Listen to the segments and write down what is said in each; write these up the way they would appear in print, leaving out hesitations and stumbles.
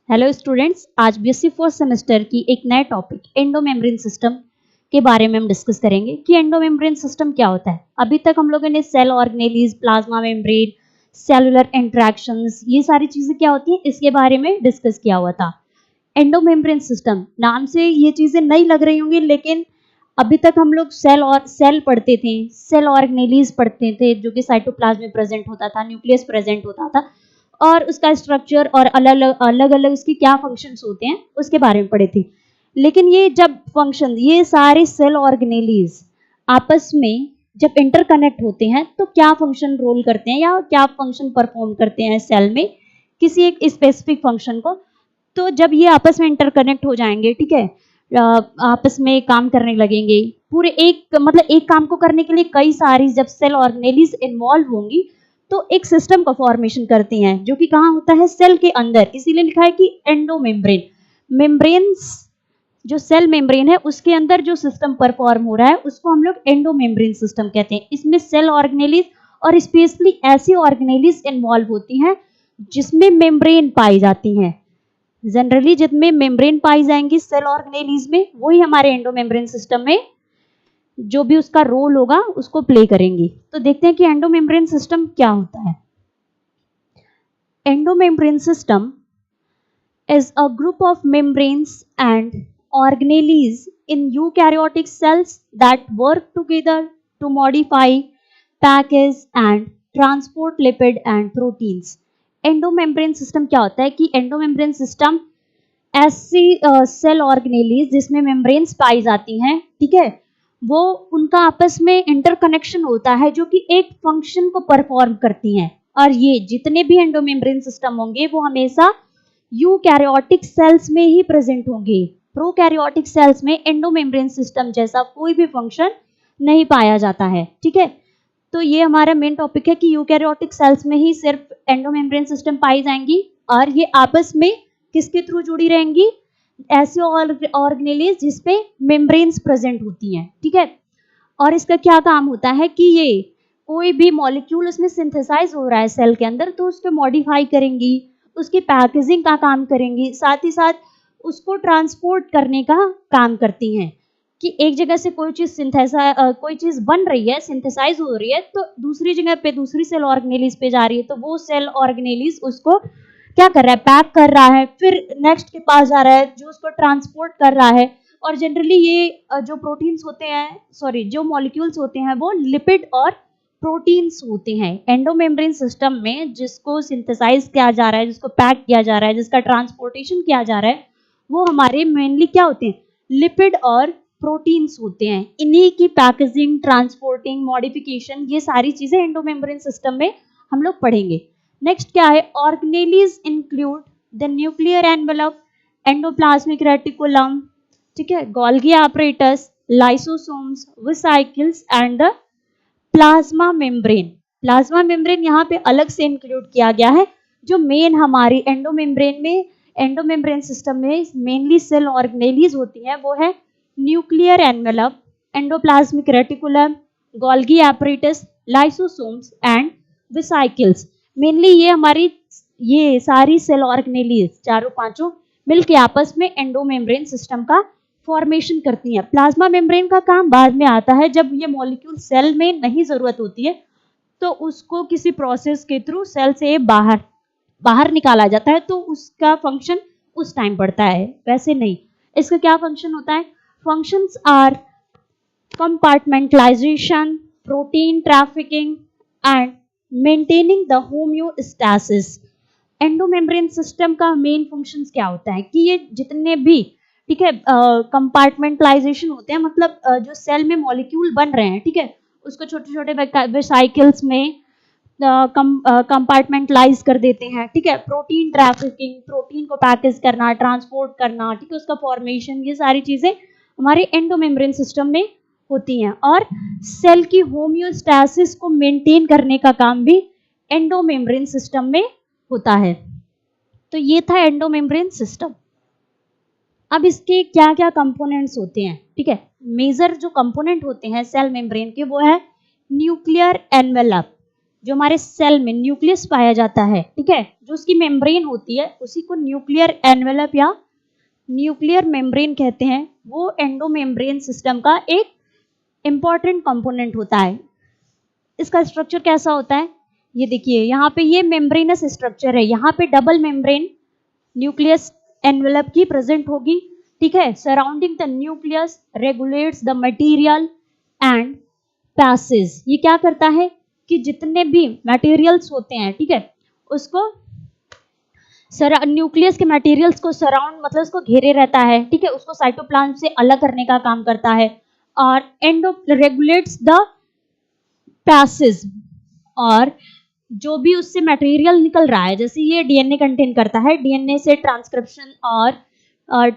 Hello students, आज BSc fourth semester की एक नए टॉपिक एंडोमेम्ब्रेन सिस्टम के बारे में हम डिस्कस करेंगे कि एंडोमेम्ब्रेन सिस्टम क्या होता है। अभी तक हम लोगों ने cell organelles, plasma membrane, cellular interactions, ये सारी चीजें क्या होती हैं इसके बारे में डिस्कस किया हुआ था। एंडोमेम्ब्रेन सिस्टम नाम से ये चीजें नई लग रही होंगी, लेकिन अभी तक हम लोग सेल पढ़ते थे, सेल ऑर्गेनेलीज पढ़ते थे जो कि साइटोप्लाज्म में प्रेजेंट होता था, न्यूक्लियस प्रेजेंट होता था और उसका स्ट्रक्चर और अलग अलग उसकी क्या फंक्शंस होते हैं उसके बारे में पढ़े थे। लेकिन ये जब फंक्शन, ये सारे सेल ऑर्गेनेलीज आपस में जब इंटरकनेक्ट होते हैं तो क्या फंक्शन रोल करते हैं या क्या फंक्शन परफॉर्म करते हैं सेल में किसी एक स्पेसिफिक फंक्शन को। तो जब ये आपस में इंटरकनेक्ट हो जाएंगे, ठीक है, आपस में काम करने लगेंगे, पूरे एक काम को करने के लिए कई सारी जब सेल ऑर्गेनेलीज इन्वॉल्व होंगी तो एक सिस्टम का फॉर्मेशन करती हैं जो कि कहाँ होता है, सेल के अंदर। इसीलिए लिखा है कि एंडोमेम्ब्रेन, मेम्ब्रेन्स जो सेल मेम्ब्रेन है उसके अंदर जो सिस्टम परफॉर्म हो रहा है उसको हम लोग एंडोमेम्ब्रेन सिस्टम कहते हैं। इसमें सेल ऑर्गेनेलीज और स्पेशली ऐसी ऑर्गेनेलीज इन्वॉल्व होती हैं जिसमें मेम्ब्रेन पाई जाती हैं। जनरली जितने मेम्ब्रेन पाई जाएंगी सेल ऑर्गेनेलीज में वही हमारे एंडोमेम्ब्रेन सिस्टम में जो भी उसका रोल होगा उसको प्ले करेंगी। तो देखते हैं कि एंडोमेम्ब्रेन सिस्टम क्या होता है। Endomembrane system is a group of membranes and organelles in eukaryotic cells that work together to modify, package and transport lipid and proteins. Endomembrane system क्या होता है कि एंडोमेम्ब्रेन सिस्टम ऐसी सेल ऑर्गेनेलीज जिसमें membranes पाई जाती हैं, ठीक है, वो उनका आपस में इंटरकनेक्शन होता है जो कि एक फंक्शन को परफॉर्म करती हैं। और ये जितने भी एंडोमेम्ब्रेन सिस्टम होंगे वो हमेशा यूकैरियोटिक सेल्स में ही प्रेजेंट होंगे। प्रोकैरियोटिक सेल्स में एंडोमेम्ब्रेन सिस्टम जैसा कोई भी फंक्शन नहीं पाया जाता है, ठीक है। तो ये हमारा मेन टॉपिक है कि यूकैरियोटिक सेल्स में ही सिर्फ एंडोमेम्ब्रेन सिस्टम पाई जाएंगी और ये आपस में किसके थ्रू जुड़ी रहेंगी, ऐसे ऑर्गेनेलीज जिसपे मेम्ब्रेन्स प्रेजेंट होती हैं, ठीक है। और इसका क्या काम होता है कि ये कोई भी मॉलिक्यूल उसमें सिंथेसाइज हो रहा है सेल के अंदर तो उसको मॉडिफाई करेंगी, उसकी पैकेजिंग का काम करेंगी, साथ ही साथ उसको ट्रांसपोर्ट करने का काम करती हैं कि एक जगह से कोई चीज बन रही है, सिंथेसाइज हो रही है तो दूसरी जगह पे दूसरी सेल ऑर्गेनेलीज पे जा रही है तो वो सेल ऑर्गेनेलीज उसको क्या कर रहा है, पैक कर रहा है, फिर नेक्स्ट के पास जा रहा है जो उसको ट्रांसपोर्ट कर रहा है। और जनरली ये जो प्रोटीन्स होते हैं, सॉरी जो मॉलिक्यूल्स होते हैं वो लिपिड और प्रोटीन्स होते हैं एंडोमेम्ब्रेन सिस्टम में, जिसको सिंथेसाइज किया जा रहा है, जिसको पैक किया जा रहा है, जिसका ट्रांसपोर्टेशन किया जा रहा है, वो हमारे मेनली क्या होते हैं, लिपिड और प्रोटीन्स होते हैं। इन्हीं की पैकेजिंग, ट्रांसपोर्टिंग, मॉडिफिकेशन, ये सारी चीजें एंडोमेम्ब्रेन सिस्टम में हम लोग पढ़ेंगे। नेक्स्ट क्या है, organelles include the nuclear envelope, endoplasmic reticulum, ठीक है, Golgi apparatus, lysosomes, vesicles and the plasma membrane. Plasma membrane यहाँ पे अलग से इंक्लूड किया गया है। जो मेन हमारी एंडोमेम्ब्रेन सिस्टम में मेनली सेल ऑर्गेनेलीज होती हैं वो है nuclear envelope, endoplasmic reticulum, Golgi apparatus, lysosomes and vesicles. Mainly ये सारी सेल ऑर्गेनेलीज चारों पांचों मिलके आपस में एंडोमेम्ब्रेन सिस्टम का फॉर्मेशन करती हैं। प्लाज्मा मेम्ब्रेन का काम बाद में आता है, जब ये मॉलिक्यूल सेल में नहीं जरूरत होती है तो उसको किसी प्रोसेस के थ्रू सेल से बाहर निकाला जाता है तो उसका फंक्शन उस टाइम पड़ता है, वैसे नहीं। इसका क्या फंक्शन होता है, functions are compartmentalization, protein trafficking and maintaining the homeostasis. Endomembrane system का मेन फंक्शंस क्या होता है कि ये जितने भी, ठीक है, कंपार्टमेंटलाइजेशन होते हैं, मतलब जो सेल में मॉलिक्यूल बन रहे हैं, ठीक है, उसको छोटे छोटे वेसिकल्स में कंपार्टमेंटलाइज कर देते हैं, ठीक है। प्रोटीन ट्रैफिकिंग, प्रोटीन को पैकेज करना, ट्रांसपोर्ट करना, ठीक है, उसका फॉर्मेशन, ये सारी चीजें हमारे एंडोमेम्ब्रेन सिस्टम में होती हैं। और सेल की होम्योस्टैसिस को मेंटेन करने का काम भी एंडोमेम्ब्रेन सिस्टम में होता है। तो ये था एंडोमेम्ब्रेन सिस्टम। अब इसके क्या क्या कंपोनेंट्स होते हैं, ठीक है। मेजर जो कंपोनेंट होते हैं सेल मेम्ब्रेन के वो है न्यूक्लियर एनवेलप, जो हमारे सेल में न्यूक्लियस पाया जाता है, ठीक है, जो उसकी मेम्ब्रेन होती है उसी को न्यूक्लियर एनवेलप या न्यूक्लियर मेम्ब्रेन कहते हैं। वो एंडोमेम्ब्रेन सिस्टम का एक इंपॉर्टेंट कंपोनेंट होता है। इसका स्ट्रक्चर कैसा होता है, ये देखिए यहाँ पे ये मेम्ब्रेनस स्ट्रक्चर है, यहाँ पे डबल मेम्ब्रेन न्यूक्लियस एनवेलप की प्रेजेंट होगी, ठीक है। Surrounding the nucleus regulates the material and passage. ये क्या करता है कि जितने भी मटेरियल्स होते हैं, ठीक है, उसको न्यूक्लियस के मटेरियल्स को सराउंड मतलब उसको घेरे रहता है, ठीक है, उसको साइटोप्लाज्म से अलग करने का काम करता है। और एंडो रेगुलेट्स द पैसेज, और जो भी उससे मटेरियल निकल रहा है, जैसे ये डीएनए कंटेन करता है, डीएनए से ट्रांसक्रिप्शन और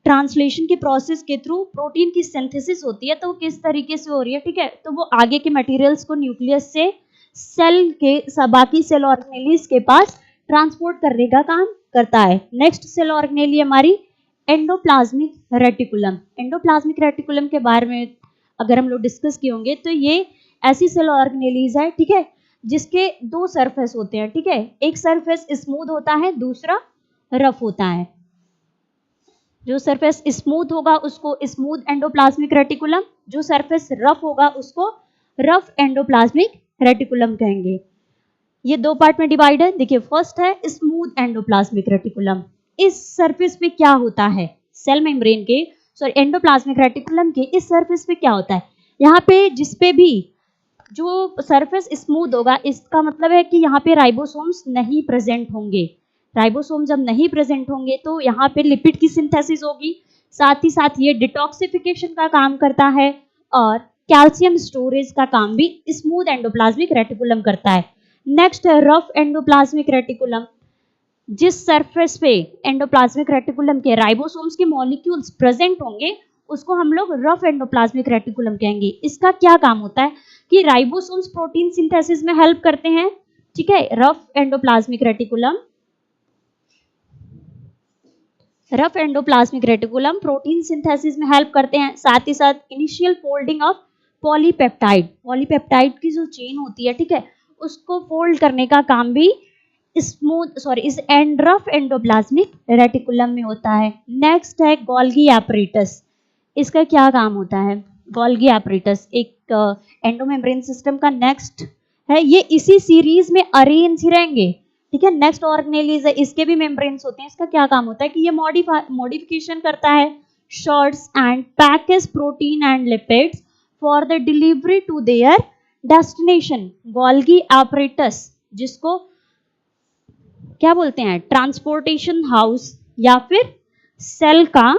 ट्रांसलेशन के प्रोसेस के थ्रू प्रोटीन की सिंथेसिस होती है, तो किस तरीके से हो रही है, ठीक है, तो वो आगे के मटेरियल्स को न्यूक्लियस से सेल के बाकी सेल ऑर्गेनेलीज के पास ट्रांसपोर्ट करने का काम करता है। नेक्स्ट सेल ऑर्गेनेली हमारी एंडोप्लाज्मिक रेटिकुलम। एंडोप्लाज्मिक रेटिकुलम के बारे में अगर हम लोग डिस्कस किए होंगे तो ये ऐसी सेल ऑर्गेनेलीज है, ठीक है, जिसके दो सरफेस होते हैं, ठीक है, एक सरफेस स्मूथ होता है, दूसरा रफ होता है। जो सरफेस स्मूथ होगा उसको स्मूथ एंडोप्लाज्मिक रेटिकुलम, जो सरफेस रफ होगा उसको रफ एंडोप्लाज्मिक रेटिकुलम कहेंगे। ये दो पार्ट में डिवाइड है। देखिए फर्स्ट है स्मूथ एंडोप्लाज्मिक रेटिकुलम। इस सरफेस पे क्या होता है, सेल मेम्ब्रेन के एंडोप्लाज्मिक रेटिकुलम के इस सरफेस पे क्या होता है, यहाँ पे जिसपे भी जो सरफेस स्मूथ होगा इसका मतलब है कि यहाँ पे राइबोसोम्स नहीं प्रेजेंट होंगे। राइबोसोम जब नहीं प्रेजेंट होंगे तो यहाँ पे लिपिड की सिंथेसिस होगी, साथ ही साथ ये डिटॉक्सिफिकेशन का काम करता है और कैल्शियम स्टोरेज का काम भी स्मूथ एंडोप्लाज्मिक रेटिकुलम करता है। नेक्स्ट है रफ एंडोप्लाज्मिक रेटिकुलम। जिस सरफेस पे एंडोप्लाज्मिक रेटिकुलम के राइबोसोम्स के मॉलिक्यूल्स प्रेजेंट होंगे उसको हम लोग रफ एंडोप्लाज्मिक रेटिकुलम कहेंगे। इसका क्या काम होता है कि राइबोसोम्स प्रोटीन सिंथेसिस में हेल्प करते हैं, ठीक है। Rough endoplasmic reticulum protein synthesis में हेल्प करते हैं, साथ ही साथ इनिशियल फोल्डिंग ऑफ पॉलीपेप्टाइड की जो चेन होती है, ठीक है, उसको फोल्ड करने का काम भी इस रफ एंडोप्लाज्मिक रेटिकुलम में होता है। नेक्स्ट है गोल्गी एपरेटस। इसका क्या काम होता है, गोल्गी एपरेटस एक एंडोमेम्ब्रेन सिस्टम का नेक्स्ट है। ये इसी सीरीज में अरेंज ही रहेंगे, ठीक है। नेक्स्ट ऑर्गेनेलीज है, इसके भी मेम्ब्रेन्स होते हैं। इसका क्या काम होता है कि ये मॉडिफिकेशन करता है sorts and package protein and lipids for the delivery to their destination. Golgi apparatus जिसको क्या बोलते हैं, ट्रांसपोर्टेशन हाउस या फिर सेल का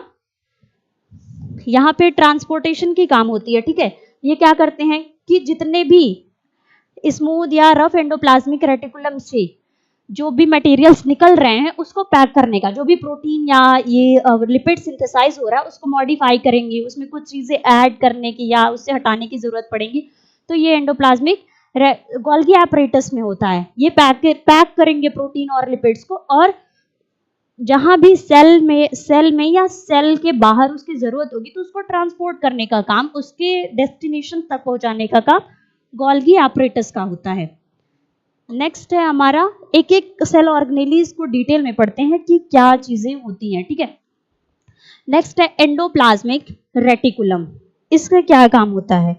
यहाँ पे ट्रांसपोर्टेशन की काम होती है, ठीक है। ये क्या करते हैं कि जितने भी स्मूथ या रफ एंडोप्लाज्मिक रेटिकुलम से जो भी मटेरियल्स निकल रहे हैं उसको पैक करने का, जो भी प्रोटीन या ये लिपिड सिंथेसाइज हो रहा है उसको मॉडिफाई करेंगे, उसमें कुछ चीजें ऐड करने की या उससे हटाने की जरूरत पड़ेगी, तो ये एंडोप्लाज्मिक गोल्गी एपरेटस में होता है। ये पैक करेंगे प्रोटीन और लिपिड्स को, और जहां भी सेल में या सेल के बाहर उसकी जरूरत होगी तो उसको ट्रांसपोर्ट करने का काम, उसके डेस्टिनेशन तक पहुंचाने का काम गोल्गी एपरेटस का होता है। नेक्स्ट है हमारा, एक एक सेल ऑर्गेनेलीज को डिटेल में पढ़ते हैं कि क्या चीजें होती हैं, ठीक है। नेक्स्ट है एंडोप्लाज्मिक रेटिकुलम। इसका क्या काम होता है,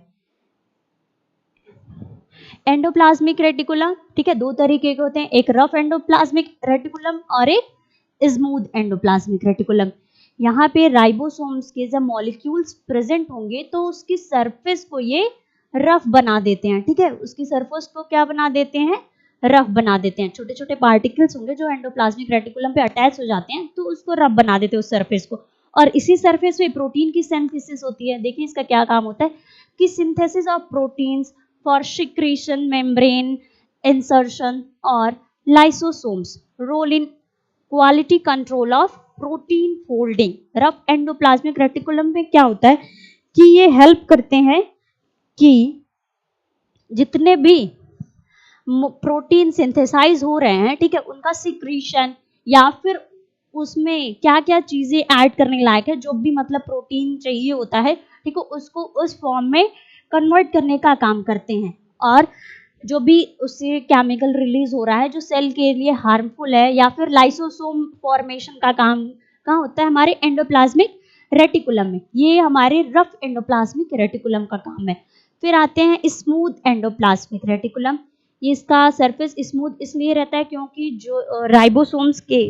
एंडोप्लाज्मिक रेटिकुलम, ठीक है, दो तरीके के होते हैं, एक रफ एंडोप्लाज्मिक रेटिकुलम और एक स्मूथ एंडोप्लाज्मिक रेटिकुलम। यहाँ पे राइबोसोम्स के जब मॉलिक्यूल्स प्रेजेंट होंगे तो उसकी सरफेस को ये रफ बना देते हैं, ठीक है, उसकी सरफेस को क्या बना देते हैं, रफ बना देते हैं। छोटे छोटे पार्टिकल्स होंगे जो एंडोप्लाज्मिक रेटिकुलम पे अटैच हो जाते हैं तो उसको रफ बना देते हैं उस सरफेस को, और इसी सरफेस पे प्रोटीन की सिंथेसिस होती है। देखिए इसका क्या काम होता है कि synthesis of proteins for secretion, membrane insertion और lysosomes role in quality control of protein folding. Rough endoplasmic reticulum में क्या होता है कि ये हेल्प करते हैं कि जितने भी प्रोटीन सिंथेसाइज हो रहे हैं, ठीक है, उनका सिक्रीशन या फिर उसमें क्या क्या चीजें ऐड करने लायक है, जो भी मतलब प्रोटीन चाहिए होता है, ठीक है, उसको उस फॉर्म में कन्वर्ट करने का काम करते हैं। और जो भी उससे केमिकल रिलीज हो रहा है जो सेल के लिए हार्मफुल है, या फिर लाइसोसोम फॉर्मेशन का काम कहाँ होता है, हमारे एंडोप्लाज्मिक रेटिकुलम में। ये हमारे रफ एंडोप्लाज्मिक रेटिकुलम का काम है। फिर आते हैं स्मूथ एंडोप्लाज्मिक रेटिकुलम। ये इसका सरफेस स्मूथ इसलिए रहता है क्योंकि जो राइबोसोम्स के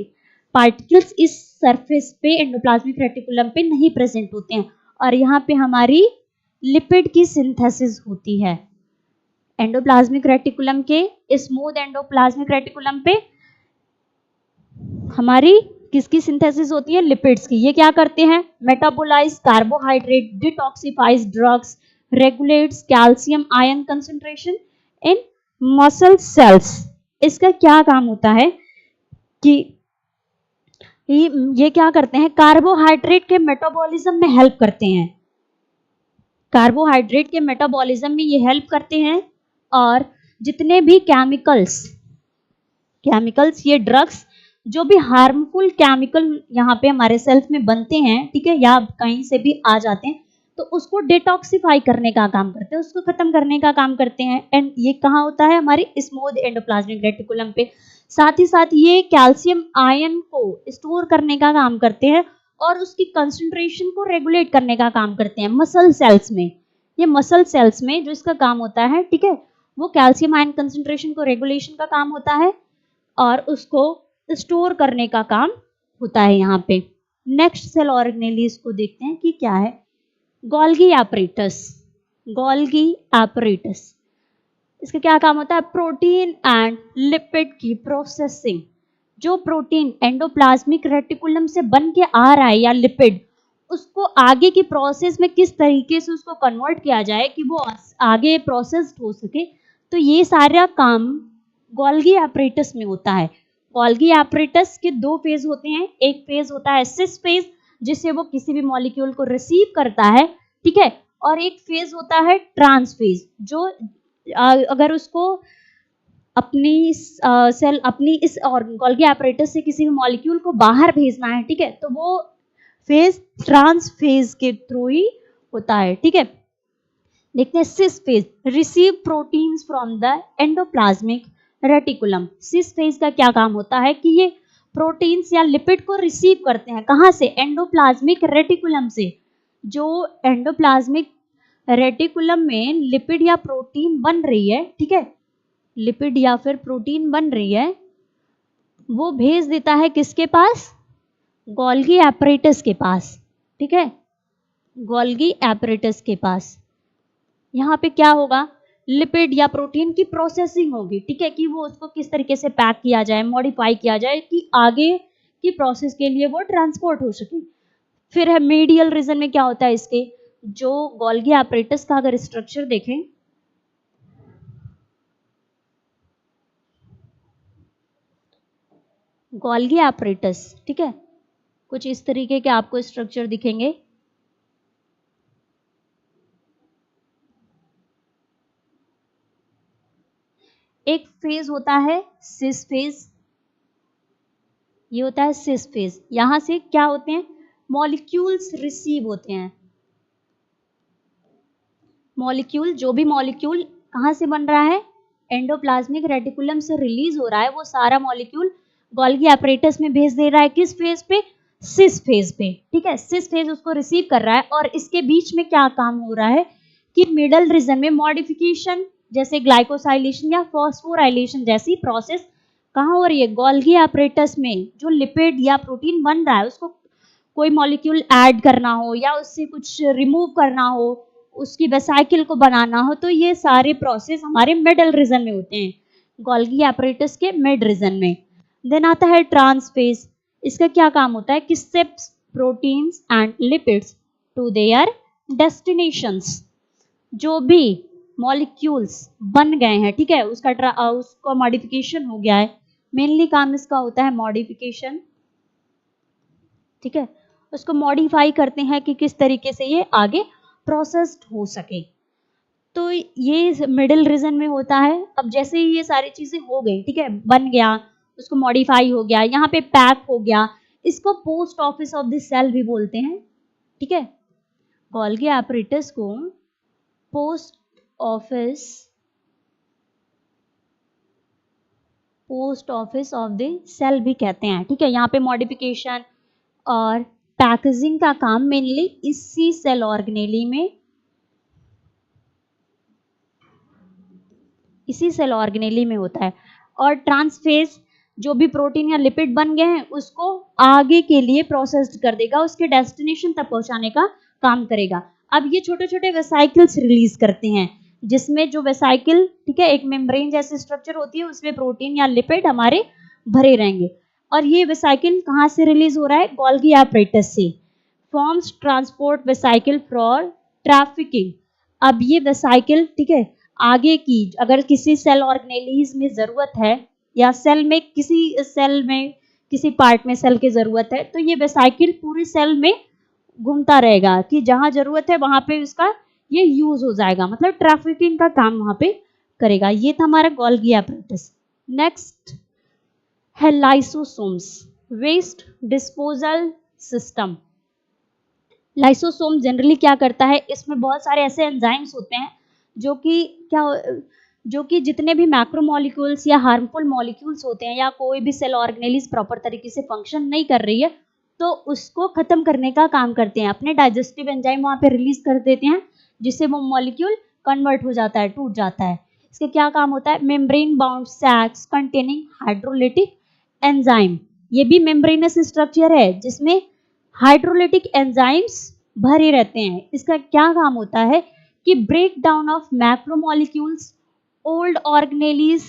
पार्टिकल्स इस सरफेस पे एंडोप्लाज्मिक रेटिकुलम पे नहीं प्रेजेंट होते हैं, और यहाँ पे हमारी लिपिड की सिंथेसिस होती है। एंडोप्लाज्मिक रेटिकुलम के स्मूथ एंडोप्लाज्मिक रेटिकुलम पे हमारी किसकी सिंथेसिस होती है, लिपिड्स की। ये क्या करते हैं, metabolize carbohydrate, detoxifies drugs, regulates calcium ion concentration in muscle cells. इसका क्या काम होता है कि ये क्या करते हैं, कार्बोहाइड्रेट के मेटाबॉलिज्म में हेल्प करते हैं। कार्बोहाइड्रेट के मेटाबॉलिज्म में ये हेल्प करते हैं, और जितने भी केमिकल्स ये ड्रग्स, जो भी हार्मफुल केमिकल यहाँ पे हमारे सेल्स में बनते हैं, ठीक है, या कहीं से भी आ जाते हैं, तो उसको डिटॉक्सिफाई करने का काम करते हैं, उसको खत्म करने का काम करते हैं। एंड ये कहाँ होता है, हमारे स्मूथ एंडोप्लाज्मिक रेटिकुलम पे। साथ ही साथ ये कैल्शियम आयन को स्टोर करने का काम करते हैं, और उसकी कंसंट्रेशन को रेगुलेट करने का काम करते हैं मसल सेल्स में। ये मसल सेल्स में जो इसका काम होता है, ठीक है, वो कैल्शियम आयन कंसंट्रेशन को रेगुलेशन का काम होता है, और उसको स्टोर करने का काम होता है यहाँ पे। नेक्स्ट सेल ऑर्गेनेलीज को देखते हैं कि क्या है, गोल्गी एपरेटस। गोल्गी एपरेटस, इसका क्या काम होता है, प्रोटीन एंड लिपिड की प्रोसेसिंग। जो प्रोटीन एंडोप्लाज्मिक रेटिकुलम से बन के आ रहा है या लिपिड, उसको आगे की प्रोसेस में किस तरीके से उसको कन्वर्ट किया जाए कि वो आगे प्रोसेस्ड हो सके, तो ये सारा काम गोल्गी एपरेटस में होता है। गोल्गी एपरेटस के दो फेज होते हैं, एक फेज होता है सिस फेज, जिससे वो किसी भी मॉलिक्यूल को रिसीव करता है, ठीक है, और एक फेज होता है ट्रांस फेज, जो अगर उसको अपनी सेल अपनी इस गोल्गी एपरेटस से किसी भी मॉलिक्यूल को बाहर भेजना है, ठीक है, तो वो फेज ट्रांस फेज के थ्रू ही होता है, ठीक है। देखते हैं cis phase, receive proteins from the endoplasmic reticulum. Cis phase का क्या काम होता है कि ये प्रोटीन्स या लिपिड को रिसीव करते हैं, कहाँ से, एंडोप्लाज्मिक रेटिकुलम से। जो एंडोप्लाज्मिक रेटिकुलम में लिपिड या प्रोटीन बन रही है, ठीक है, लिपिड या फिर प्रोटीन बन रही है, वो भेज देता है किसके पास, गोल्गी एपरेटस के पास, ठीक है, गोल्गी एपरेटस के पास। यहाँ पे क्या होगा, लिपिड या प्रोटीन की प्रोसेसिंग होगी, ठीक है, कि वो उसको किस तरीके से पैक किया जाए, मॉडिफाई किया जाए कि आगे की प्रोसेस के लिए वो ट्रांसपोर्ट हो सके। फिर है मीडियल रीजन में क्या होता है इसके, जो गोल्गी एपरेटस का अगर स्ट्रक्चर देखें, गोल्गी एपरेटस, ठीक है, कुछ इस तरीके के आपको स्ट्रक्चर दिखेंगे। एक फेज होता है सिस फेज, ये होता है सिस फेज। यहां से क्या होते हैं, मॉलिक्यूल्स रिसीव होते हैं। मॉलिक्यूल, जो भी मॉलिक्यूल कहां से बन रहा है, एंडोप्लाज्मिक रेटिकुलम से रिलीज हो रहा है, वो सारा मॉलिक्यूल गोल्गी एपरेटस में भेज दे रहा है, किस फेज पे, सिस फेज पे, ठीक है। सिस फेज उसको रिसीव कर रहा है, और इसके बीच में क्या काम हो रहा है कि मिडल रीजन में मॉडिफिकेशन, जैसे ग्लाइकोसाइलेशन या फॉस्फोराइलेशन जैसी प्रोसेस कहाँ हो रही है, गोल्गी एपरेटस में। जो लिपिड या प्रोटीन बन रहा है, उसको कोई मॉलिक्यूल ऐड करना हो या उससे कुछ रिमूव करना हो, उसकी वेसाइकिल को बनाना हो, तो ये सारे प्रोसेस हमारे मिडल रीजन में होते हैं, गोल्गी एपरेटस के मिड रीजन में। देन आता है ट्रांस फेज। इसका क्या काम होता है कि ships proteins and lipids to their destinations. जो भी मॉलिक्यूल्स बन गए हैं, ठीक है, उसका मॉडिफिकेशन हो गया है, मेनली काम इसका होता है मॉडिफिकेशन, ठीक है, उसको मॉडिफाई करते हैं कि किस तरीके से ये आगे प्रोसेस्ड हो सके। तो ये मिडिल रीजन में होता है। अब जैसे ही ये सारी चीजें हो गई, ठीक है, बन गया, उसको मॉडिफाई हो गया, यहाँ पे पैक हो गया, इसको post office of the cell भी बोलते हैं, ठीक है। गोल्गी एपरेटस को post office post office of the cell भी कहते हैं, ठीक है। यहाँ पे मॉडिफिकेशन और पैकेजिंग का काम मेनली इसी सेल ऑर्गेनेली में, इसी सेल ऑर्गेनेली में होता है। और ट्रांसफेज जो भी प्रोटीन या लिपिड बन गए हैं उसको आगे के लिए प्रोसेस्ड कर देगा, उसके डेस्टिनेशन तक पहुंचाने का काम करेगा। अब ये छोटे छोटे वेसाइकल्स रिलीज करते हैं, जिसमें जो वेसाइकल, ठीक है, एक मेम्ब्रेन जैसी स्ट्रक्चर होती है, उसमें प्रोटीन या लिपिड हमारे भरे रहेंगे। और ये वेसाइकल कहाँ से रिलीज हो रहा है? गोल्गी एपरेटस से। Forms transport vesicle for trafficking. अब ये वेसाइकल, ठीक है, आगे की अगर किसी सेल ऑर्गेनेलीज में जरूरत है या सेल में किसी पार्ट में सेल की जरूरत है, तो ये वेसाइकल पूरी सेल में घूमता रहेगा कि जहां जरूरत है वहां पे उसका ये यूज हो जाएगा, मतलब ट्रैफिकिंग का काम वहां पे करेगा। ये था हमारा गोल्गी एपरेटस। नेक्स्ट है lysosomes, waste disposal system. Lysosome generally क्या करता है, इसमें बहुत सारे ऐसे एंजाइम्स होते हैं जो कि जितने भी मैक्रोमोलिक्यूल्स या हार्मफुल मॉलिक्यूल्स होते हैं या कोई भी सेल ऑर्गेनेलिस प्रॉपर तरीके से फंक्शन नहीं कर रही है, तो उसको खत्म करने का काम करते हैं। अपने डाइजेस्टिव एंजाइम वहां पे रिलीज कर देते हैं, जिससे वो मॉलिक्यूल कन्वर्ट हो जाता है, टूट जाता है। इसके क्या काम होता है? Membrane bound sacs containing hydrolytic enzyme. ये भी मेम्ब्रेनस स्ट्रक्चर है जिसमें हाइड्रोलिटिक एंजाइम्स भरे रहते हैं। इसका क्या काम होता है कि break down of macromolecules, old organelles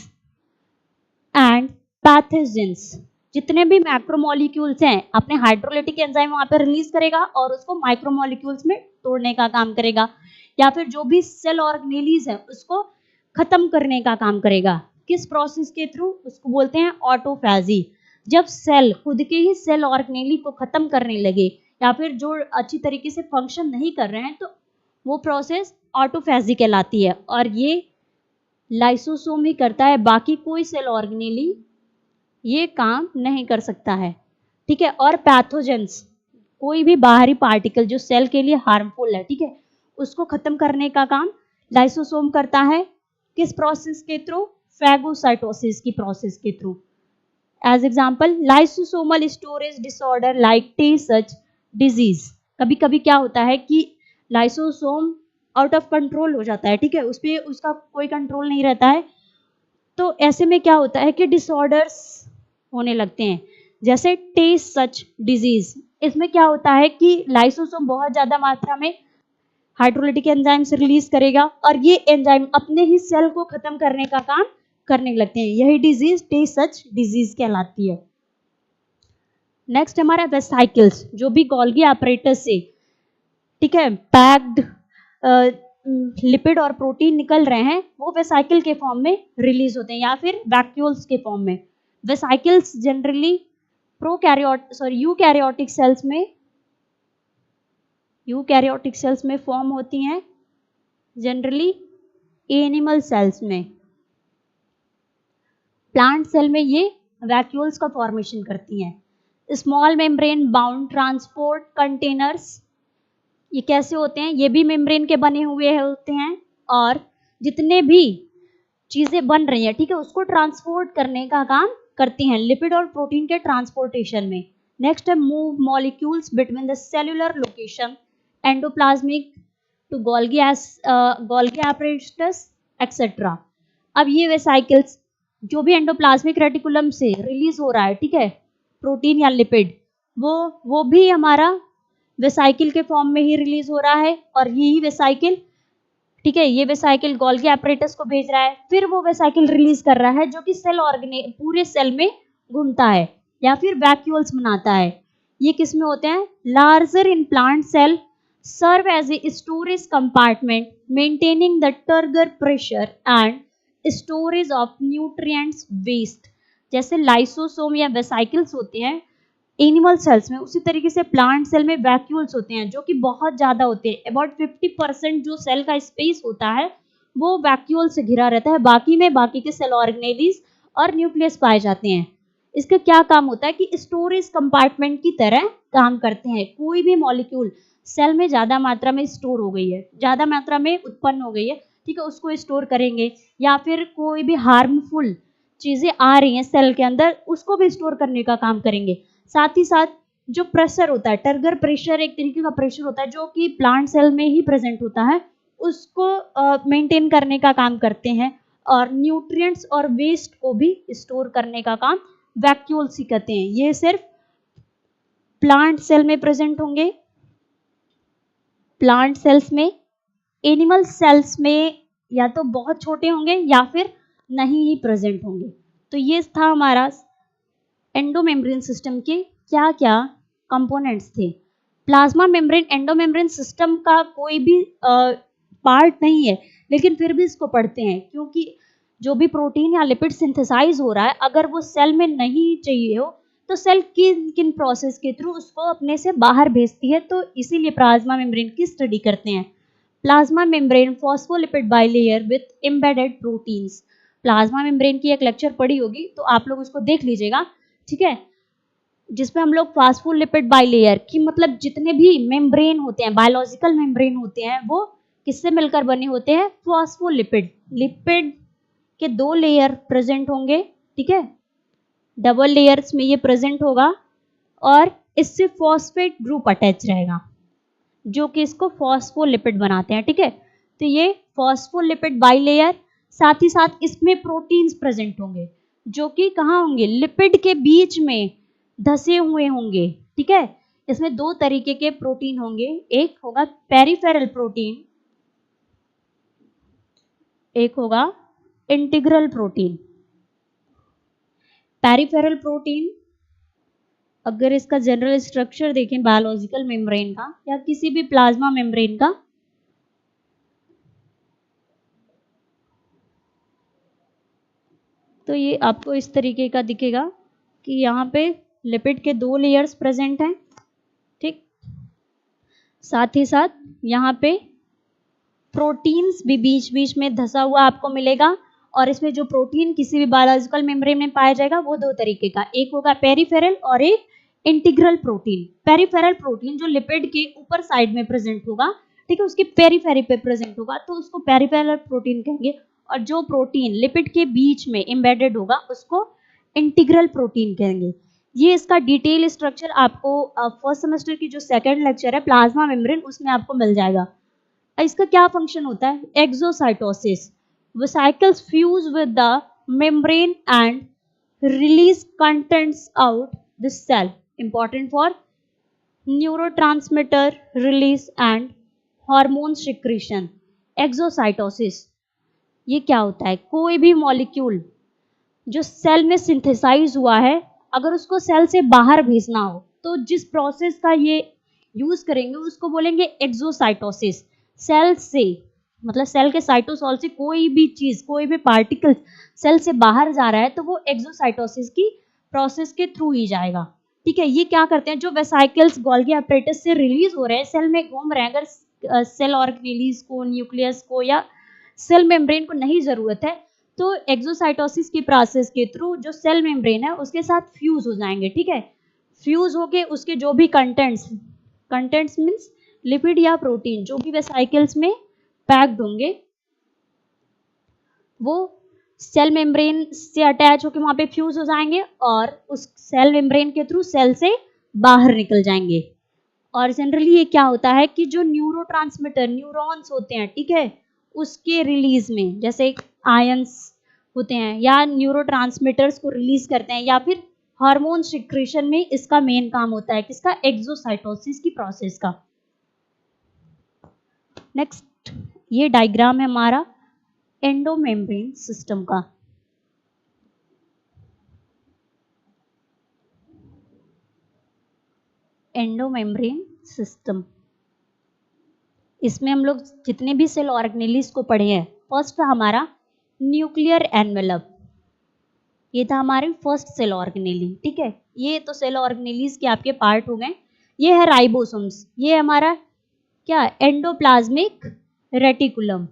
and pathogens. जितने भी मैक्रोमोलिक्यूल्स हैं अपने हाइड्रोलिटिक एंजाइम वहां पर रिलीज करेगा और उसको माइक्रोमोलिक्यूल्स में तोड़ने का काम करेगा, या फिर जो भी सेल ऑर्गेनेलीज है उसको खत्म करने का काम करेगा। किस प्रोसेस के थ्रू? उसको बोलते हैं ऑटोफेजी। जब सेल खुद के ही सेल ऑर्गेनेली को खत्म करने लगे या फिर जो अच्छी तरीके से फंक्शन नहीं कर रहे हैं, तो वो प्रोसेस ऑटोफेजी कहलाती है। और ये लाइसोसोम ही करता है, बाकी कोई सेल ऑर्गेनेली ये काम नहीं कर सकता है, ठीक है। और पैथोजेंस, कोई भी बाहरी पार्टिकल जो सेल के लिए हार्मफुल है, ठीक है, उसको खत्म करने का काम लाइसोसोम करता है। किस प्रोसेस के थ्रू? फैगोसाइटोसिस की प्रोसेस के through. As example lysosomal storage disorder like Tay Sachs disease. कभी कभी क्या होता है कि लाइसोसोम आउट ऑफ कंट्रोल हो जाता है, ठीक है, उस पर उसका कोई कंट्रोल नहीं रहता है, तो ऐसे में क्या होता है कि डिसऑर्डर्स होने लगते हैं, जैसे टी सच डिजीज। इसमें क्या होता है कि लाइसोसोम बहुत ज्यादा मात्रा में हाइड्रोलिटिक एंजाइम्स रिलीज करेगा और ये एंजाइम अपने ही सेल को खत्म करने का काम करने लगते हैं। यही डिजीज टी सच डिजीज कहलाती है। नेक्स्ट हमारा वेसाइकल्स, जो भी गोल्गी एपरेटस से, ठीक है, पैक्ड लिपिड और प्रोटीन निकल रहे हैं, वो वेसाइकल के फॉर्म में रिलीज होते हैं या फिर वैक्यूल्स के फॉर्म में। वेसाइकल्स जनरली यूकैरियोटिक सेल्स में फॉर्म होती हैं, जनरली एनिमल सेल्स में। प्लांट सेल में ये वैक्यूल्स का फॉर्मेशन करती हैं। Small membrane bound transport containers, ये कैसे होते हैं? ये भी मेम्ब्रेन के बने हुए होते हैं और जितने भी चीजें बन रही हैं, ठीक है, उसको ट्रांसपोर्ट करने का काम करती हैं, लिपिड और प्रोटीन के ट्रांसपोर्टेशन में। नेक्स्ट है move molecules between the cellular location endoplasmic to Golgi apparatus etcetera. अब ये वेसाइकल्स जो भी एंडोप्लाज्मिक रेटिकुलम से रिलीज हो रहा है, ठीक है, प्रोटीन या लिपिड, वो भी हमारा वेसाइकल के फॉर्म में ही रिलीज हो रहा है। और यही वेसाइकल, ठीक है, ये वेसाइकल गोल्गी एपरेटस को भेज रहा है, फिर वो वेसाइकल रिलीज कर रहा है जो कि पूरे सेल में घूमता है या फिर वैक्यूल्स बनाता है। ये किस में होते हैं? Larger in plant cell serve as a storage compartment maintaining the turgor pressure and storage of nutrients waste. जैसे लाइसोसोम या वेसाइकल्स होते हैं एनिमल सेल्स में, उसी तरीके से प्लांट सेल में वैक्यूल्स होते हैं जो कि बहुत ज्यादा होते हैं। अबाउट 50% जो सेल का स्पेस होता है वो वैक्यूल से घिरा रहता है, बाकी में बाकी के सेल ऑर्गेनेलीज और न्यूक्लियस पाए जाते हैं। इसका क्या काम होता है कि स्टोरेज कंपार्टमेंट की तरह काम करते हैं। कोई भी मॉलिक्यूल सेल में ज्यादा मात्रा में स्टोर हो गई है, ज्यादा मात्रा में उत्पन्न हो गई है, ठीक है, उसको स्टोर करेंगे, या फिर कोई भी हार्मफुल चीजें आ रही हैं सेल के अंदर उसको भी स्टोर करने का काम करेंगे। साथ ही साथ जो प्रेशर होता है, टर्गर प्रेशर एक तरीके का प्रेशर होता है जो कि प्लांट सेल में ही प्रेजेंट होता है, उसको मेंटेन करने का काम करते हैं। और न्यूट्रिएंट्स और वेस्ट को भी स्टोर करने का काम वैक्यूल्स ही करते हैं। ये सिर्फ प्लांट सेल में प्रेजेंट होंगे, प्लांट सेल्स में। एनिमल सेल्स में या तो बहुत छोटे होंगे या फिर नहीं ही प्रेजेंट होंगे। तो ये था हमारा एंडोमेम्ब्रेन सिस्टम के क्या क्या कंपोनेंट्स थे। प्लाज्मा मेम्ब्रेन एंडोमेम्ब्रेन सिस्टम का कोई भी पार्ट नहीं है, लेकिन फिर भी इसको पढ़ते हैं क्योंकि जो भी प्रोटीन या लिपिड सिंथेसाइज हो रहा है अगर वो सेल में नहीं चाहिए हो तो सेल किन किन प्रोसेस के थ्रू उसको अपने से बाहर भेजती है, तो इसीलिए प्लाज्मा मेम्ब्रेन की स्टडी करते हैं। Plasma membrane phospholipid bilayer with embedded proteins. Plasma membrane की एक लेक्चर पढ़ी होगी तो आप लोग उसको देख लीजिएगा, ठीक है, जिसमें हम लोग फास्फोलिपिड बाइलेयर की मतलब जितने भी मेम्ब्रेन होते हैं, बायोलॉजिकल मेम्ब्रेन होते हैं, वो किससे मिलकर बने होते हैं, फॉस्फोलिपिड। लिपिड के 2 लेयर प्रेजेंट होंगे, ठीक है, डबल लेयर्स में ये प्रेजेंट होगा और इससे फॉस्फेट ग्रुप अटैच रहेगा जो कि इसको फॉस्फोलिपिड बनाते हैं, ठीक है। तो ये फॉस्फोलिपिड बाइलेयर, साथ ही साथ इसमें प्रोटीन्स प्रेजेंट होंगे जो कि कहाँ होंगे, लिपिड के बीच में धसे हुए होंगे, ठीक है। इसमें 2 तरीके के प्रोटीन होंगे, एक होगा पेरिफेरल प्रोटीन, एक होगा इंटीग्रल प्रोटीन। पेरिफेरल प्रोटीन अगर इसका जनरल स्ट्रक्चर देखें बायोलॉजिकल मेम्ब्रेन का या किसी भी प्लाज्मा मेम्ब्रेन का, तो ये आपको इस तरीके का दिखेगा कि यहाँ पे लिपिड के 2 लेयर्स प्रेजेंट हैं, ठीक। साथ ही साथ यहाँ पे प्रोटीन्स भी बीच बीच में धसा हुआ आपको मिलेगा। और इसमें जो प्रोटीन किसी भी बायोलॉजिकल मेम्ब्रेन में पाया जाएगा वो 2 तरीके का, एक होगा पेरिफेरल और एक इंटीग्रल प्रोटीन। पेरिफेरल प्रोटीन जो लिपिड के ऊपर साइड में प्रेजेंट होगा, ठीक है, उसके पेरिफेरी पे प्रेजेंट होगा तो उसको पेरिफेरल प्रोटीन कहेंगे। और जो प्रोटीन लिपिड के बीच में एम्बेडेड होगा उसको इंटीग्रल प्रोटीन कहेंगे। ये इसका डिटेल स्ट्रक्चर आपको फर्स्ट सेमेस्टर की जो सेकंड लेक्चर है प्लाज्मा मेम्ब्रेन उसमें आपको मिल जाएगा। इसका क्या फंक्शन होता है, exocytosis. Vesicles fuse with the membrane and release contents out the cell, important for neurotransmitter release and hormone secretion. Exocytosis ये क्या होता है, कोई भी मॉलिक्यूल जो सेल में सिंथेसाइज हुआ है अगर उसको सेल से बाहर भेजना हो तो जिस प्रोसेस का ये यूज करेंगे उसको बोलेंगे एक्सोसाइटोसिस। सेल से मतलब सेल के साइटोसॉल से कोई भी चीज, कोई भी पार्टिकल सेल से बाहर जा रहा है तो वो एक्सोसाइटोसिस की प्रोसेस के थ्रू ही जाएगा, ठीक है। ये क्या करते हैं, जो वेसाइकल्स गोल्गी अपरेटस से रिलीज हो रहे हैं सेल में घूम रहे हैं, अगर सेल ऑर्गेनेलिस को, न्यूक्लियस को या सेल मेम्ब्रेन को नहीं जरूरत है तो एक्सोसाइटोसिस की प्रोसेस के थ्रू जो सेल मेम्ब्रेन है उसके साथ फ्यूज हो जाएंगे, ठीक है। फ्यूज होके उसके जो भी कंटेंट्स मीन्स लिपिड या प्रोटीन जो भी वेसाइकल्स में पैक्ड होंगे वो सेल मेम्ब्रेन से अटैच होकर वहां पे फ्यूज हो जाएंगे और उस सेल मेम्ब्रेन के थ्रू सेल से बाहर निकल जाएंगे। और जनरली ये क्या होता है कि जो न्यूरोट्रांसमीटर न्यूरॉन्स होते हैं, ठीक है, उसके रिलीज में जैसे आयंस होते हैं या न्यूरोट्रांसमीटर्स को रिलीज करते हैं या फिर हार्मोन सिक्रीशन में इसका मेन काम होता है, किसका, एक्सोसाइटोसिस की प्रोसेस का। नेक्स्ट ये डायग्राम है हमारा एंडोमेम्ब्रेन सिस्टम का। एंडोमेम्ब्रेन सिस्टम, इसमें हम लोग जितने भी सेल ऑर्गेनेलिस को पढ़े हैं, फर्स्ट था हमारा न्यूक्लियर एनवेलप, ये था हमारे फर्स्ट सेल ऑर्गेनेली, ठीक है। ये तो सेल ऑर्गेनेलिस के आपके पार्ट हो गए। ये है राइबोसोम्स, ये हमारा क्या, एंडोप्लाज्मिक रेटिकुलम।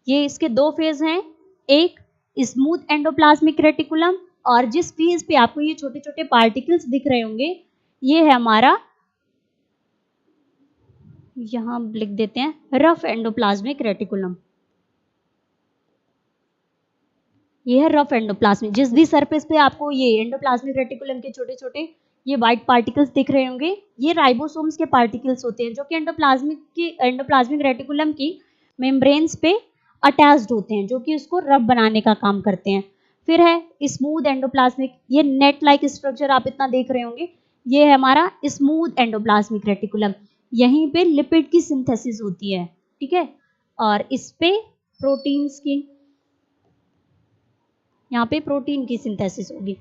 ये इसके 2 फेज हैं, एक स्मूथ एंडोप्लाज्मिक रेटिकुलम और जिस फेज पे आपको ये छोटे छोटे पार्टिकल्स दिख रहे होंगे ये है हमारा, यहां लिख देते हैं, रफ एंडोप्लाज्मिक रेटिकुलम। ये है रफ एंडोप्लाज्मिक, जिस भी सरफेस पे आपको ये एंडोप्लाज्मिक रेटिकुलम के छोटे छोटे ये व्हाइट पार्टिकल्स दिख रहे होंगे, ये राइबोसोम्स के पार्टिकल्स होते हैं जो कि एंडोप्लाज्मिक रेटिकुलम की मेम्ब्रेन्स पे अटैच्ड होते हैं, जो कि उसको रफ बनाने का काम करते हैं। फिर है स्मूथ एंडोप्लाज्मिक, ये नेट लाइक स्ट्रक्चर आप इतना देख रहे होंगे, ये है हमारा स्मूथ एंडोप्लाज्मिक रेटिकुलम। यहीं पे लिपिड की सिंथेसिस होती है, ठीक है, और इस पे प्रोटीन्स की, यहाँ पे प्रोटीन की सिंथेसिस होगी।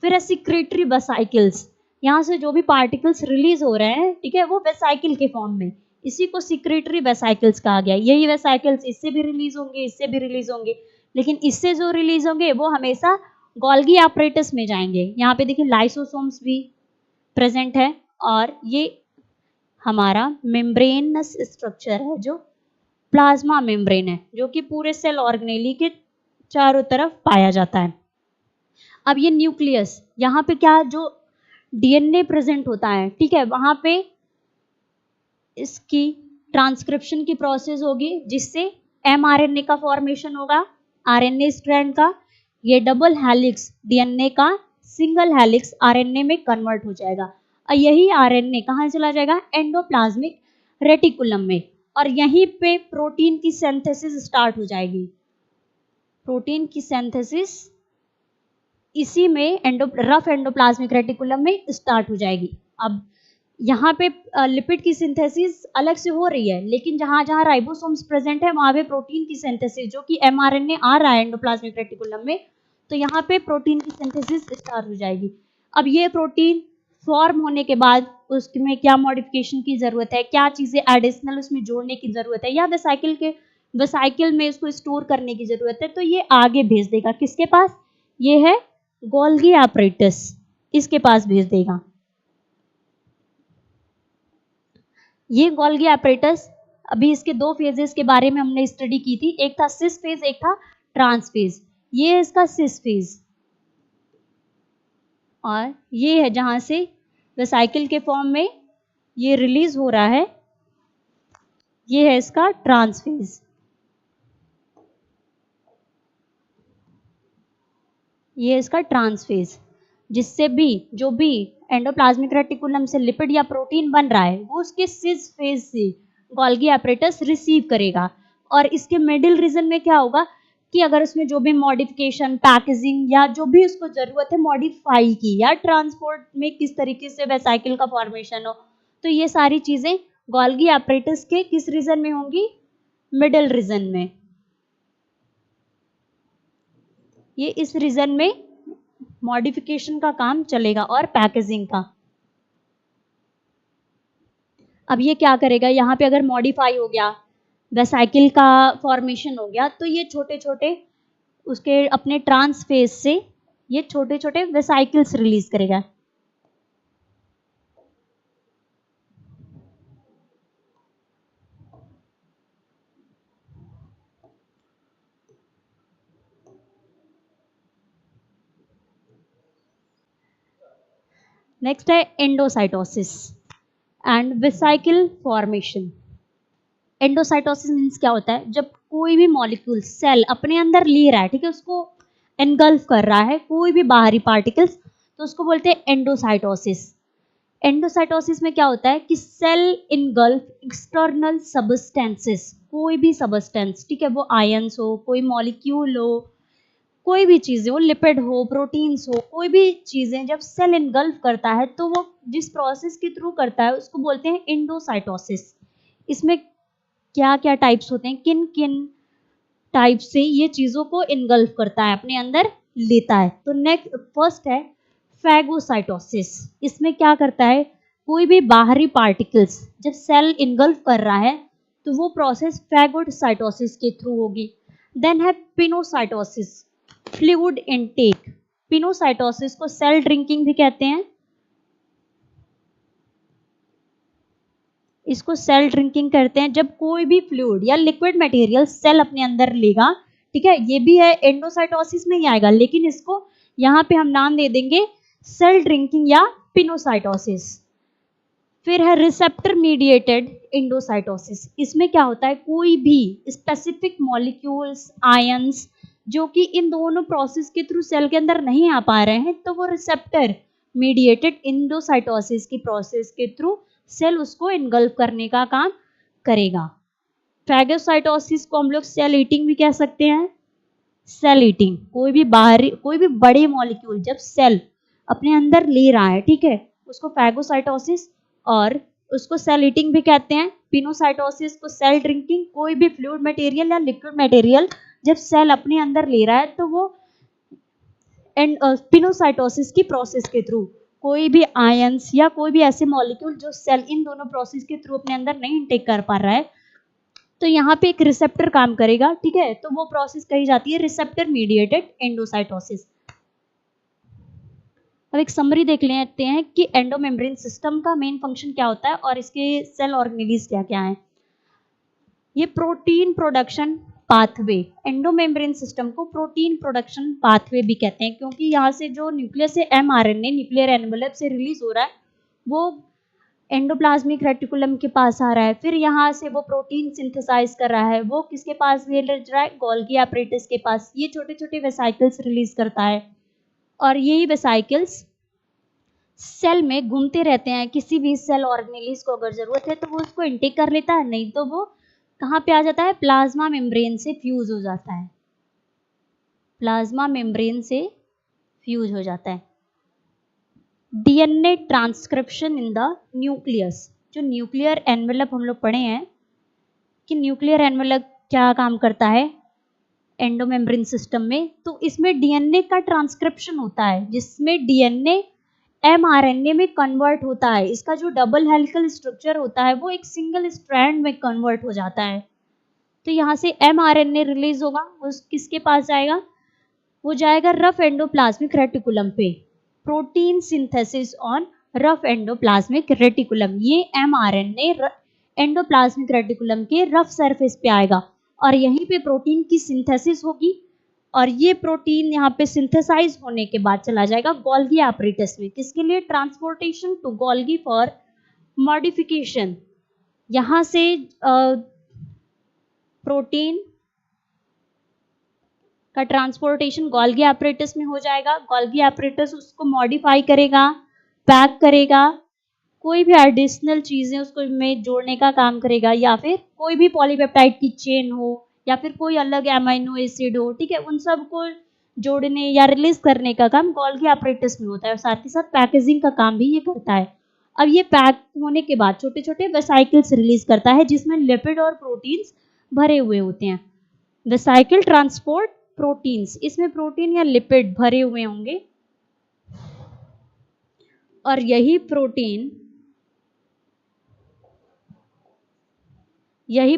फिर है सिक्रेटरी वेसाइकल्स, यहाँ से जो भी पार्टिकल्स रिलीज हो रहे हैं, ठीक है, वो वेसाइकल के फॉर्म में, इसी को सिक्रेटरी वेसाइकल्स कहा गया। यही वेसाइकल्स इससे भी रिलीज होंगे, इससे भी रिलीज होंगे, लेकिन इससे जो रिलीज होंगे वो हमेशा गोल्गी एपरेटस में जाएंगे। यहाँ पे देखिए लाइसोसोम्स भी प्रेजेंट है, और ये हमारा मेम्ब्रेनस स्ट्रक्चर है जो प्लाज्मा मेम्ब्रेन है, जो कि पूरे सेल ऑर्गेनेली के चारों तरफ पाया जाता है। अब ये न्यूक्लियस, यहाँ पे क्या जो डीएनए प्रेजेंट होता है, ठीक है, वहां पे इसकी ट्रांसक्रिप्शन की प्रोसेस होगी, जिससे एमआरएनए का फॉर्मेशन होगा, आरएनए स्ट्रैंड का, ये डबल हेलिक्स डीएनए का सिंगल हेलिक्स आरएनए में कन्वर्ट हो जाएगा, और यही आरएनए कहाँ चला जाएगा, एंडोप्लाज्मिक रेटिकुलम में, और यहीं पे प्रोटीन की सिंथेसिस स्टार्ट हो जाएगी। प्रोटीन की सिंथेसिस इसी में रफ एंडोप्लाज्मिक रेटिकुलम में स्टार्ट हो जाएगी। अब यहाँ पे लिपिड की सिंथेसिस अलग से हो रही है, लेकिन जहाँ जहाँ राइबोसोम्स प्रेजेंट है वहाँ पे प्रोटीन की सिंथेसिस, जो कि एमआरएनए आ रहा है एंडोप्लाज्मिक रेटिकुलम में, तो यहाँ पे प्रोटीन की सिंथेसिस स्टार्ट हो जाएगी। अब ये प्रोटीन फॉर्म होने के बाद उसमें क्या मॉडिफिकेशन की जरूरत है, क्या चीजें एडिशनल उसमें जोड़ने की जरूरत है, या वेसाइकिल में इसको स्टोर करने की जरूरत है, तो ये आगे भेज देगा किसके पास, ये है गोल्गी एपरेटस, इसके पास भेज देगा। ये गोल्गी एपरेटस, अभी इसके दो फेजेस के बारे में हमने स्टडी की थी, एक था सिस फेज, एक था ट्रांस फेज। ये है इसका सिस फेज, और ये है जहां से वेसाइकिल के फॉर्म में ये रिलीज हो रहा है, ये है इसका ट्रांस फेज। ये इसका ट्रांस फेज, जिससे भी जो भी एंडोप्लाज्मिक रेटिकुलम से लिपिड या प्रोटीन बन रहा है, वो उसके सिस फेज से गोल्गी एपरेटस रिसीव करेगा, और इसके मिडिल रीजन में क्या होगा कि अगर उसमें जो भी मॉडिफिकेशन, पैकेजिंग या जो भी उसको जरूरत है मॉडिफाई की, या ट्रांसपोर्ट में किस तरीके से वेसाइकिल का फॉर्मेशन हो, तो ये सारी चीजें गोल्गी एपरेटस के किस रीजन में होंगी, मिडिल रीजन में। ये इस रीजन में मॉडिफिकेशन का काम चलेगा और पैकेजिंग का। अब ये क्या करेगा, यहाँ पे अगर मॉडिफाई हो गया, वेसाइकिल का फॉर्मेशन हो गया, तो ये छोटे छोटे उसके अपने ट्रांस फेज से ये छोटे छोटे वेसाइकिल्स रिलीज करेगा। नेक्स्ट है endocytosis and vesicle formation. Endocytosis means क्या होता है, जब कोई भी मॉलिक्यूल सेल अपने अंदर ले रहा है, ठीक है, उसको एनगल्फ कर रहा है कोई भी बाहरी पार्टिकल्स, तो उसको बोलते हैं एंडोसाइटोसिस। एंडोसाइटोसिस में क्या होता है कि सेल इनगल्फ एक्सटर्नल सबस्टेंसेस, कोई भी सबस्टेंस, ठीक है, वो आयंस हो, कोई मॉलिक्यूल हो, कोई भी चीजें हो, लिपिड हो, प्रोटीन्स हो, कोई भी चीजें जब सेल इनगल्फ करता है, तो वो जिस प्रोसेस के थ्रू करता है उसको बोलते हैं एंडोसाइटोसिस। इसमें क्या क्या टाइप्स होते हैं, किन किन टाइप से ये चीजों को इनगल्फ करता है, अपने अंदर लेता है। तो नेक्स्ट फर्स्ट है फैगोसाइटोसिस। इसमें क्या करता है, कोई भी बाहरी पार्टिकल्स जब सेल इनगल्फ कर रहा है, तो वो प्रोसेस फैगोसाइटोसिस के थ्रू होगी। देन है पिनोसाइटोसिस, फ्लूइड इनटेक। पिनोसाइटोसिस को सेल ड्रिंकिंग भी कहते हैं, इसको सेल ड्रिंकिंग करते हैं जब कोई भी फ्लूइड या लिक्विड मटेरियल सेल अपने अंदर लेगा, ठीक है, ये भी है एंडोसाइटोसिस में ही आएगा, लेकिन इसको यहाँ पे हम नाम दे देंगे सेल ड्रिंकिंग या पिनोसाइटोसिस। फिर है रिसेप्टर मीडिएटेड एंडोसाइटोसिस। इसमें क्या होता है, कोई भी स्पेसिफिक मॉलिक्यूल्स, आयंस जो कि इन दोनों प्रोसेस के थ्रू सेल के अंदर नहीं आ पा रहे हैं, तो वो रिसेप्टर मीडिएटेड एंडोसाइटोसिस की प्रोसेस के थ्रू सेल उसको इनगल्फ करने का काम करेगा। फैगोसाइटोसिस को हम लोग सेल ईटिंग भी कह सकते हैं। सेल ईटिंग, कोई भी बड़े मॉलिक्यूल जब सेल अपने अंदर ले रहा है, ठीक है, उसको फैगोसाइटोसिस और उसको सेल ईटिंग भी कहते हैं। पिनोसाइटोसिस को सेल ड्रिंकिंग। कोई भी फ्लूइड मटेरियल या लिक्विड मटेरियल जब सेल अपने अंदर ले रहा है तो वो पिनोसाइटोसिस की प्रोसेस के थ्रू कोई भी आयंस या कोई भी ऐसे मॉलिक्यूल जो सेल इन दोनों प्रोसेस के थ्रू अपने अंदर नहीं इनटेक कर पा रहा है, तो यहाँ पे एक रिसेप्टर काम करेगा, ठीक है, तो वो प्रोसेस कही जाती है रिसेप्टर मीडिएटेड एंडोसाइटोसिस। अब एक समरी देख लेते हैं कि एंडोमेम्ब्रेन सिस्टम का मेन फंक्शन क्या होता है और इसके सेल ऑर्गेनेलिज क्या क्या हैं। ये protein production pathway, endomembrane system को प्रोटीन प्रोडक्शन पाथवे भी कहते हैं, क्योंकि यहाँ से जो न्यूक्लियस से mRNA न्यूक्लियर एनवेलप से रिलीज हो रहा है वो एंडोप्लाज्मिक रेटिकुलम के पास आ रहा है, फिर यहाँ से वो प्रोटीन सिंथेसाइज कर रहा है, वो किसके पास भेज रहा है, गोल्गी एपरेटस के पास। ये छोटे छोटे वेसाइकल्स रिलीज करता है और यही वेसाइकल्स सेल में घूमते रहते हैं। किसी भी सेल ऑर्गेनेलिज को अगर जरूरत है तो वो उसको इनटेक कर लेता है, नहीं तो वो कहाँ पे आ जाता है, प्लाज्मा मेम्ब्रेन से फ्यूज हो जाता है। प्लाज्मा मेम्ब्रेन से फ्यूज हो जाता है। DNA transcription in the nucleus, जो न्यूक्लियर एनवेलप हम लोग पढ़े हैं कि न्यूक्लियर एनवेलप क्या काम करता है एंडोमेम्ब्रेन सिस्टम में, तो इसमें डीएनए का ट्रांसक्रिप्शन होता है जिसमें डीएनए mRNA में कन्वर्ट होता है। इसका जो डबल हेलिकल स्ट्रक्चर होता है वो एक सिंगल स्ट्रैंड में कन्वर्ट हो जाता है। तो यहाँ से mRNA रिलीज होगा, वो किसके पास जाएगा, वो जाएगा रफ एंडोप्लाज्मिक रेटिकुलम पे। Protein synthesis on rough endoplasmic reticulum, ये mRNA एंडोप्लाज्मिक रेटिकुलम के रफ सरफेस पे आएगा और यहीं पे प्रोटीन की सिंथेसिस होगी और ये प्रोटीन यहाँ पे सिंथेसाइज होने के बाद चला जाएगा गोल्गी एपरेटस में। किसके लिए, transportation to Golgi for modification. यहाँ से प्रोटीन का ट्रांसपोर्टेशन गोल्गी एपरेटस में हो जाएगा। गोल्गी एपरेटस उसको मॉडिफाई करेगा, पैक करेगा, कोई भी एडिशनल चीजें उसको में जोड़ने का काम करेगा, या फिर कोई भी पॉलीपेप्टाइड की चेन हो या फिर कोई अलग एमाइनो एसिड हो, ठीक है, उन सब को जोड़ने या रिलीज करने का काम गोल्गी एपरेटस में होता है और साथ ही साथ पैकेजिंग का काम भी ये करता है। अब ये पैक होने के बाद छोटे छोटे वेसाइकल्स रिलीज करता है जिसमें लिपिड और प्रोटीन्स भरे हुए होते हैं। वेसाइकल ट्रांसपोर्ट प्रोटीन्स, इसमें प्रोटीन या लिपिड भरे हुए होंगे और यही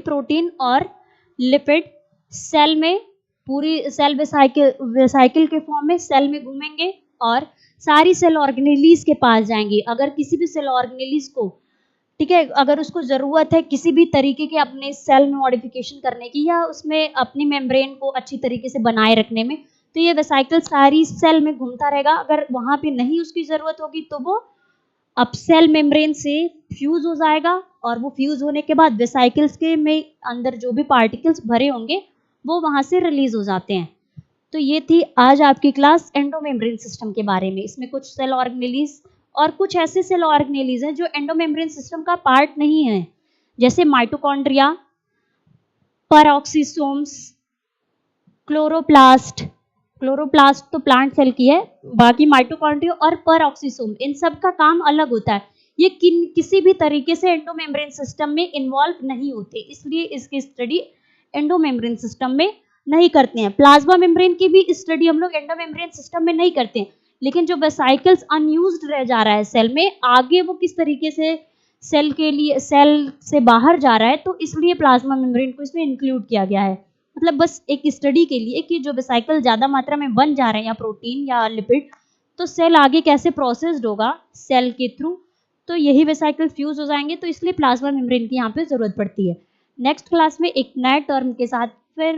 प्रोटीन और लिपिड सेल में पूरी सेल वेसाइकिल के फॉर्म में सेल में घूमेंगे और सारी सेल ऑर्गेनेलिज के पास जाएंगी। अगर किसी भी सेल ऑर्गेनेलिज को, ठीक है, अगर उसको जरूरत है किसी भी तरीके के अपने सेल में मॉडिफिकेशन करने की या उसमें अपनी मेम्ब्रेन को अच्छी तरीके से बनाए रखने में, तो ये वेसाइकिल सारी सेल में घूमता रहेगा। अगर वहां पे नहीं उसकी जरूरत होगी तो वो अब सेल मेम्ब्रेन से फ्यूज हो जाएगा और वो फ्यूज होने के बाद वेसाइकल्स के में अंदर जो भी पार्टिकल्स भरे होंगे वो वहां से रिलीज हो जाते हैं। तो ये थी आज आपकी क्लास एंडोमेम्ब्रेन सिस्टम के बारे में। इसमें कुछ सेल ऑर्गेनेलिज और कुछ ऐसे सेल ऑर्गेनेलिज हैं जो एंडोमेम्ब्रेन सिस्टम का पार्ट नहीं है, जैसे माइटोकॉन्ड्रिया, पेरोक्सिसोम्स, क्लोरोप्लास्ट तो प्लांट सेल की है, बाकी माइटोकॉन्ड्रिया और पेरोक्सिसोम इन सब का काम अलग होता है। ये किसी भी तरीके से एंडोमेम्ब्रेन सिस्टम में इन्वॉल्व नहीं होते, इसलिए इसकी स्टडी एंडोमेम्ब्रेन सिस्टम में नहीं करते हैं। प्लाज्मा मेम्ब्रेन की भी स्टडी हम लोग एंडोमेम्ब्रेन सिस्टम में नहीं करते हैं, लेकिन जो वेसाइकल्स अनयूज्ड रह जा रहा है सेल में, आगे वो किस तरीके से सेल के लिए सेल से बाहर जा रहा है, तो इसलिए प्लाज्मा मेम्ब्रेन को इसमें इंक्लूड किया गया है। मतलब बस एक स्टडी के लिए कि जो वेसाइकल ज्यादा मात्रा में बन जा रहे हैं या प्रोटीन या लिपिड, तो सेल आगे कैसे प्रोसेस्ड होगा सेल के थ्रू, तो यही वेसाइकल फ्यूज हो जाएंगे, तो इसलिए प्लाज्मा मेम्ब्रेन की यहाँ पे जरूरत पड़ती है। नेक्स्ट क्लास में एक नए टर्म के साथ फिर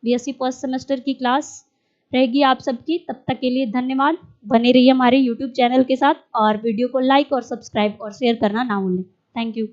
बीएससी फर्स्ट सेमेस्टर की क्लास रहेगी आप सबकी। तब तक के लिए धन्यवाद। बने रहिए हमारे यूट्यूब चैनल के साथ और वीडियो को लाइक और सब्सक्राइब और शेयर करना ना भूलें। Thank you.